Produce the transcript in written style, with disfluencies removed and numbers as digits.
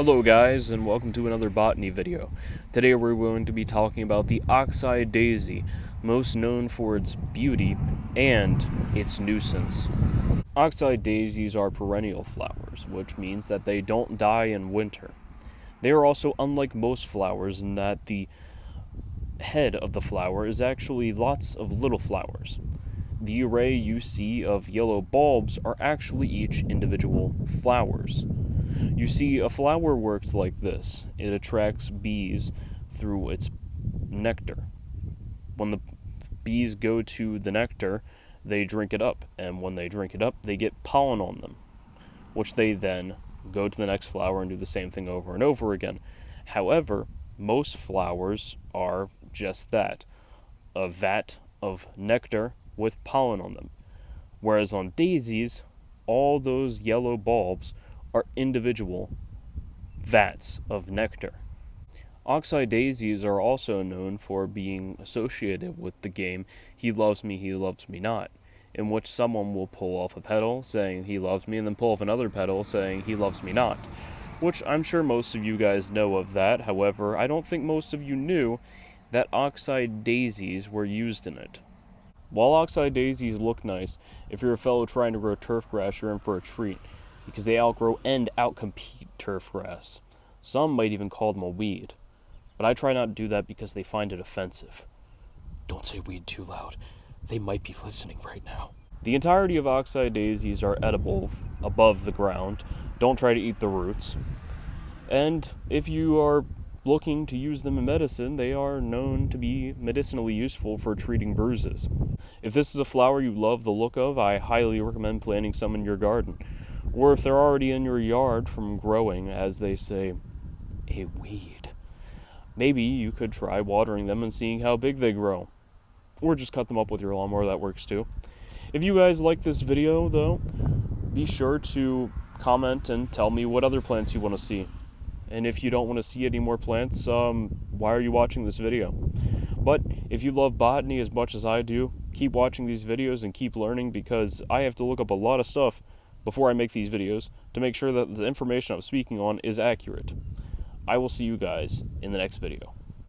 Hello guys, and welcome to another botany video. Today we're going to be talking about the Oxeye Daisy, most known for its beauty and its nuisance. Oxeye daisies are perennial flowers, which means that they don't die in winter. They are also unlike most flowers in that the head of the flower is actually lots of little flowers. The array you see of yellow bulbs are actually each individual flowers. You see, a flower works like this. It attracts bees through its nectar. When the bees go to the nectar, they drink it up, and when they drink it up, they get pollen on them, which they then go to the next flower and do the same thing over and over again. However, most flowers are just that, a vat of nectar with pollen on them. Whereas on daisies, all those yellow bulbs are individual vats of nectar. Oxeye daisies are also known for being associated with the game He Loves Me Not, in which someone will pull off a petal saying he loves me and then pull off another petal saying he loves me not, which I'm sure most of you guys know of that. However, I don't think most of you knew that Oxeye daisies were used in it. While Oxeye daisies look nice, if you're a fellow trying to grow turf grass, you're in for a treat, because they outgrow and outcompete turf grass. Some might even call them a weed, but I try not to do that because they find it offensive. Don't say weed too loud. They might be listening right now. The entirety of Oxeye daisies are edible above the ground. Don't try to eat the roots. And if you are looking to use them in medicine, they are known to be medicinally useful for treating bruises. If this is a flower you love the look of, I highly recommend planting some in your garden. Or if they're already in your yard from growing, as they say, a weed, maybe you could try watering them and seeing how big they grow. Or just cut them up with your lawnmower, that works too. If you guys like this video, though, be sure to comment and tell me what other plants you want to see. And if you don't want to see any more plants, why are you watching this video? But if you love botany as much as I do, keep watching these videos and keep learning, because I have to look up a lot of stuff before I make these videos to make sure that the information I'm speaking on is accurate. I will see you guys in the next video.